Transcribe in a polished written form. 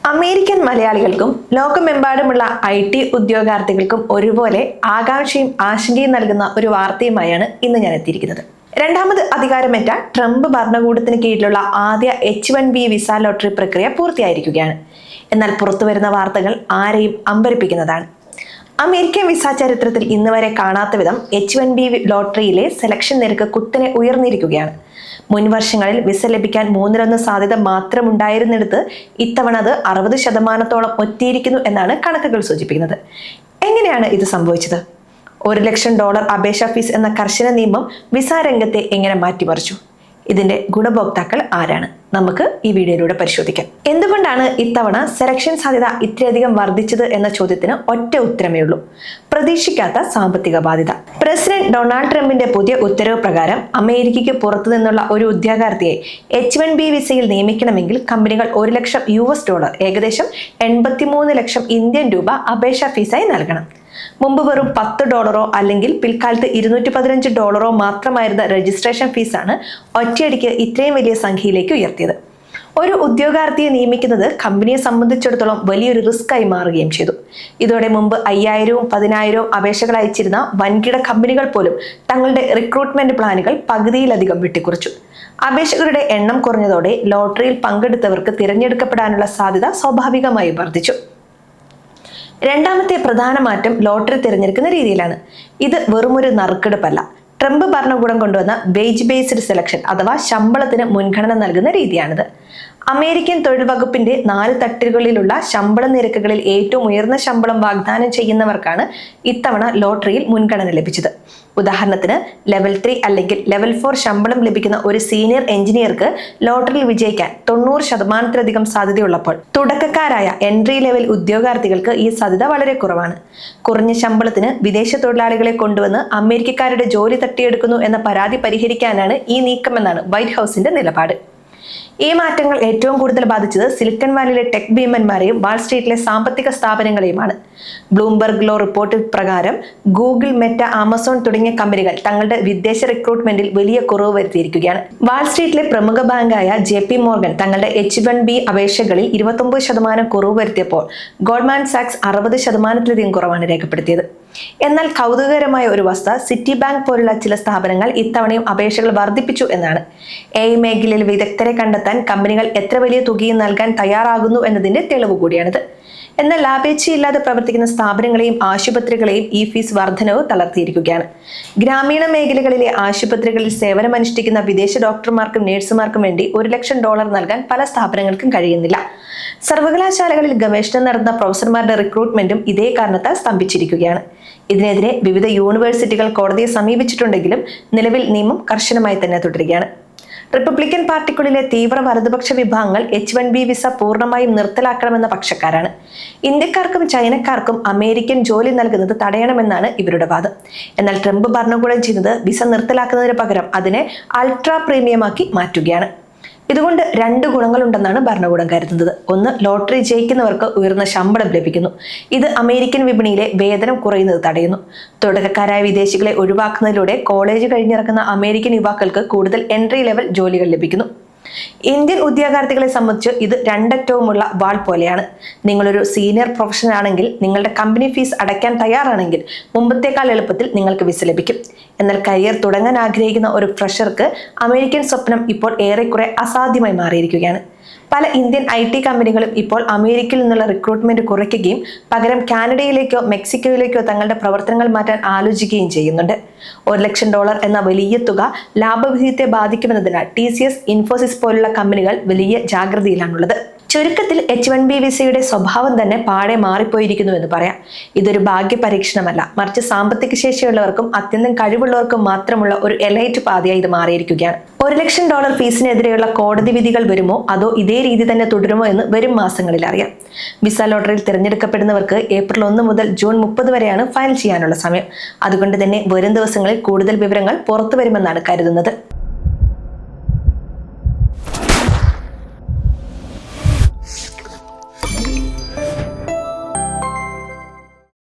American മലയാളികൾക്കും ലോകമെമ്പാടുമുള്ള IT ഉദ്യോഗാർത്ഥികൾക്കും ഒരുപോലെ ആകാംക്ഷയും ആശങ്കയും നൽകുന്ന ഒരു വാർത്തയുമായാണ് ഇന്ന് ഞാൻ എത്തിയിരിക്കുന്നത്. രണ്ടാമത് അധികാരമേറ്റ ട്രംപ് ഭരണകൂടത്തിന് കീഴിലുള്ള ആദ്യ H-1B വിസ ലോട്ടറി പ്രക്രിയ പൂർത്തിയായിരിക്കുകയാണ്. എന്നാൽ പുറത്തുവരുന്ന വാർത്തകൾ ആരെയും അമ്പരപ്പിക്കുന്നതാണ്. അമേരിക്കൻ വിസ ചരിത്രത്തിൽ ഇന്ന് വരെ കാണാത്ത വിധം H-1B ലോട്ടറിയിലെ സെലക്ഷൻ നിരക്ക് കുത്തനെ ഉയർന്നിരിക്കുകയാണ്. മുൻ വർഷങ്ങളിൽ വിസ ലഭിക്കാൻ 1/3 സാധ്യത മാത്രമുണ്ടായിരുന്നിടത്ത് ഇത്തവണ അത് 60% എത്തിയിരിക്കുന്നു എന്നാണ് കണക്കുകൾ സൂചിപ്പിക്കുന്നത്. എങ്ങനെയാണ് ഇത് സംഭവിച്ചത്? $1,00,000 അപേക്ഷാ ഫീസ് എന്ന കർശന നിയമം വിസ രംഗത്തെ എങ്ങനെ മാറ്റിമറിച്ചു? ഇതിന്റെ ഗുണഭോക്താക്കൾ ആരാണ്? നമുക്ക് ഈ വീഡിയോയിലൂടെ പരിശോധിക്കാം. എന്തുകൊണ്ടാണ് ഇത്തവണ സെലക്ഷൻ സാധ്യത ഇത്രയധികം വർദ്ധിച്ചത് എന്ന ചോദ്യത്തിന് ഒറ്റ ഉത്തരമേ ഉള്ളൂ: പ്രതീക്ഷിക്കാത്ത സാമ്പത്തിക ബാധ്യത. പ്രസിഡന്റ് ഡൊണാൾഡ് ട്രംപിന്റെ പുതിയ ഉത്തരവ് പ്രകാരം അമേരിക്കയ്ക്ക് പുറത്തു നിന്നുള്ള ഒരു ഉദ്യോഗാർത്ഥിയെ H-1B വിസയിൽ നിയമിക്കണമെങ്കിൽ കമ്പനികൾ $1,00,000 ഏകദേശം 83 ലക്ഷം ഇന്ത്യൻ രൂപ അപേക്ഷാ ഫീസായി നൽകണം. മുമ്പ് വെറും $10 അല്ലെങ്കിൽ പിൽക്കാലത്ത് $215 മാത്രമായിരുന്ന രജിസ്ട്രേഷൻ ഫീസാണ് ഒറ്റയടിക്ക് ഇത്രയും വലിയ സംഖ്യയിലേക്ക് ഉയർത്തിയത്. ഒരു ഉദ്യോഗാർത്ഥിയെ നിയമിക്കുന്നത് കമ്പനിയെ സംബന്ധിച്ചിടത്തോളം വലിയൊരു റിസ്ക് ആയി മാറുകയും ചെയ്തു. ഇതോടെ മുമ്പ് 5,000-വും 10,000-വും അപേക്ഷകൾ അയച്ചിരുന്ന വൻകിട കമ്പനികൾ പോലും തങ്ങളുടെ റിക്രൂട്ട്മെന്റ് പ്ലാനുകൾ പകുതിയിലധികം വെട്ടിക്കുറച്ചു. അപേക്ഷകരുടെ എണ്ണം കുറഞ്ഞതോടെ ലോട്ടറിയിൽ പങ്കെടുത്തവർക്ക് തിരഞ്ഞെടുക്കപ്പെടാനുള്ള സാധ്യത സ്വാഭാവികമായി വർദ്ധിച്ചു. രണ്ടാമത്തെ പ്രധാന മാറ്റം ലോട്ടറി തിരഞ്ഞെടുക്കുന്ന രീതിയിലാണ്. ഇത് വെറുമൊരു നറുക്കെടുപ്പല്ല. ട്രംപ് ഭരണകൂടം കൊണ്ടുവന്ന വേജ് ബേസ്ഡ് സെലക്ഷൻ അഥവാ ശമ്പളത്തിന് മുൻഗണന നൽകുന്ന രീതിയാണിത്. അമേരിക്കൻ തൊഴിൽ വകുപ്പിന്റെ 4 തട്ടുകളിലുള്ള ശമ്പള നിരക്കുകളിൽ ഏറ്റവും ഉയർന്ന ശമ്പളം വാഗ്ദാനം ചെയ്യുന്നവർക്കാണ് ഇത്തവണ ലോട്ടറിയിൽ മുൻഗണന ലഭിച്ചത്. ഉദാഹരണത്തിന് ലെവൽ 3 അല്ലെങ്കിൽ ലെവൽ 4 ശമ്പളം ലഭിക്കുന്ന ഒരു സീനിയർ എഞ്ചിനീയർക്ക് ലോട്ടറിയിൽ വിജയിക്കാൻ 90% സാധ്യതയുള്ളപ്പോൾ തുടക്കക്കാരായ എൻട്രി ലെവൽ ഉദ്യോഗാർത്ഥികൾക്ക് ഈ സാധ്യത വളരെ കുറവാണ്. കുറഞ്ഞ ശമ്പളത്തിന് വിദേശ തൊഴിലാളികളെ കൊണ്ടുവന്ന് അമേരിക്കക്കാരുടെ ജോലി തട്ടിയെടുക്കുന്നു എന്ന പരാതി പരിഹരിക്കാനാണ് ഈ നീക്കമെന്നാണ് വൈറ്റ് ഹൗസിന്റെ നിലപാട്. ഈ മാറ്റങ്ങൾ ഏറ്റവും കൂടുതൽ ബാധിച്ചത് സിലിക്കൺ വാലിയിലെ ടെക് ഭീമന്മാരെയും വാൾസ്ട്രീറ്റിലെ സാമ്പത്തിക സ്ഥാപനങ്ങളെയുമാണ്. ബ്ലൂംബർഗ് ലോ റിപ്പോർട്ട് പ്രകാരം ഗൂഗിൾ, മെറ്റ, ആമസോൺ തുടങ്ങിയ കമ്പനികൾ തങ്ങളുടെ വിദേശ റിക്രൂട്ട്മെന്റിൽ വലിയ കുറവ് വരുത്തിയിരിക്കുകയാണ്. വാൾസ്ട്രീറ്റിലെ പ്രമുഖ ബാങ്കായ JP മോർഗൻ തങ്ങളുടെ H-1B അപേക്ഷകളിൽ 29% കുറവ് വരുത്തിയപ്പോൾ ഗോൾഡ്മാൻ സാക്സ് 60%-ലധികം കുറവാണ് രേഖപ്പെടുത്തിയത്. എന്നാൽ കൗതുകകരമായ ഒരു വസ്തുത സിറ്റി ബാങ്ക് പോലുള്ള ചില സ്ഥാപനങ്ങൾ ഇത്തവണയും അപേക്ഷകൾ വർദ്ധിപ്പിച്ചു എന്നാണ്. AI മേഖലയിൽ വിദഗ്ധരെ കണ്ടെത്താൻ കമ്പനികൾ എത്ര വലിയ തുകയും നൽകാൻ തയ്യാറാകുന്നു എന്നതിന്റെ തെളിവ് കൂടിയാണിത്. എന്നാൽ ലാഭേച്ഛയില്ലാതെ പ്രവർത്തിക്കുന്ന സ്ഥാപനങ്ങളെയും ആശുപത്രികളെയും ഈ ഫീസ് വർധനവ് തളർത്തിയിരിക്കുകയാണ്. ഗ്രാമീണ മേഖലകളിലെ ആശുപത്രികളിൽ സേവനമനുഷ്ഠിക്കുന്ന വിദേശ ഡോക്ടർമാർക്കും നഴ്സുമാർക്കും വേണ്ടി $1,00,000 നൽകാൻ പല സ്ഥാപനങ്ങൾക്കും കഴിയുന്നില്ല. സർവകലാശാലകളിൽ ഗവേഷണം നടത്തുന്ന പ്രൊഫസർമാരുടെ റിക്രൂട്ട്മെന്റും ഇതേ കാരണത്താൽ സ്തംഭിച്ചിരിക്കുകയാണ്. ഇതിനെതിരെ വിവിധ യൂണിവേഴ്സിറ്റികൾ കോടതിയെ സമീപിച്ചിട്ടുണ്ടെങ്കിലും നിലവിൽ നിയമം കർശനമായി തന്നെ തുടരുകയാണ്. റിപ്പബ്ലിക്കൻ പാർട്ടിക്കുള്ളിലെ തീവ്ര വലതുപക്ഷ വിഭാഗങ്ങൾ H-1B വിസ പൂർണ്ണമായും നിർത്തലാക്കണമെന്ന പക്ഷക്കാരാണ്. ഇന്ത്യക്കാർക്കും ചൈനക്കാർക്കും അമേരിക്കൻ ജോലി നൽകുന്നത് തടയണമെന്നാണ് ഇവരുടെ വാദം. എന്നാൽ ട്രംപ് ഭരണകൂടം ചെയ്യുന്നത് വിസ നിർത്തലാക്കുന്നതിന് പകരം അതിനെ അൾട്രാ പ്രീമിയമാക്കി മാറ്റുകയാണ്. ഇതുകൊണ്ട് 2 ഗുണങ്ങളുണ്ടെന്നാണ് ഭരണകൂടം കരുതുന്നത്. ഒന്ന്, ലോട്ടറി ജയിക്കുന്നവർക്ക് ഉയർന്ന ശമ്പളം ലഭിക്കുന്നു. ഇത് അമേരിക്കൻ വിപണിയിലെ വേതനം കുറയുന്നത് തടയുന്നു. തുടക്കക്കാരായ വിദേശികളെ ഒഴിവാക്കുന്നതിലൂടെ കോളേജ് കഴിഞ്ഞിറക്കുന്ന അമേരിക്കൻ യുവാക്കൾക്ക് കൂടുതൽ എൻട്രി ലെവൽ ജോലികൾ ലഭിക്കുന്നു. ഇന്ത്യൻ ഉദ്യോഗാർത്ഥികളെ സംബന്ധിച്ച് ഇത് രണ്ടറ്റവുമുള്ള വാൾ പോലെയാണ്. നിങ്ങളൊരു സീനിയർ പ്രൊഫഷണൽ ആണെങ്കിൽ, നിങ്ങളുടെ കമ്പനി ഫീസ് അടയ്ക്കാൻ തയ്യാറാണെങ്കിൽ മുമ്പത്തേക്കാൾ എളുപ്പത്തിൽ നിങ്ങൾക്ക് വിസ ലഭിക്കും. എന്നാൽ കരിയർ തുടങ്ങാൻ ആഗ്രഹിക്കുന്ന ഒരു ഫ്രഷർക്ക് അമേരിക്കൻ സ്വപ്നം ഇപ്പോൾ ഏറെക്കുറെ അസാധ്യമായി മാറിയിരിക്കുകയാണ്. പല ഇന്ത്യൻ IT കമ്പനികളും ഇപ്പോൾ അമേരിക്കയിൽ നിന്നുള്ള റിക്രൂട്ട്മെന്റ് കുറയ്ക്കുകയും പകരം കാനഡയിലേക്കോ മെക്സിക്കോയിലേക്കോ തങ്ങളുടെ പ്രവർത്തനങ്ങൾ മാറ്റാൻ ആലോചിക്കുകയും ചെയ്യുന്നുണ്ട്. $1,00,000 എന്ന വലിയ തുക ലാഭവിഹിതത്തെ ബാധിക്കുമെന്നതിനാൽ TCS, ഇൻഫോസിസ് പോലുള്ള കമ്പനികൾ വലിയ ജാഗ്രതയിലാണുള്ളത്. ചുരുക്കത്തിൽ H-1B വിസയുടെ സ്വഭാവം തന്നെ പാടെ മാറിപ്പോയിരിക്കുന്നു എന്ന് പറയാം. ഇതൊരു ഭാഗ്യ പരീക്ഷണമല്ല, മറിച്ച് സാമ്പത്തിക ശേഷിയുള്ളവർക്കും അത്യന്തം കഴിവുള്ളവർക്കും മാത്രമുള്ള ഒരു എലൈറ്റ് പാതയായി ഇത് മാറിയിരിക്കുകയാണ്. $1,00,000 ഫീസിനെതിരെയുള്ള കോടതി വിധികൾ വരുമോ അതോ ഇതേ രീതി തന്നെ തുടരുമോ എന്ന് വരും മാസങ്ങളിൽ അറിയാം. വിസ ലോട്ടറിയിൽ തിരഞ്ഞെടുക്കപ്പെടുന്നവർക്ക് ഏപ്രിൽ 1 മുതൽ ജൂൺ 30 വരെയാണ് ഫയൽ ചെയ്യാനുള്ള സമയം. അതുകൊണ്ട് തന്നെ വരും ദിവസങ്ങളിൽ കൂടുതൽ വിവരങ്ങൾ പുറത്തു വരുമെന്നാണ് കരുതുന്നത്.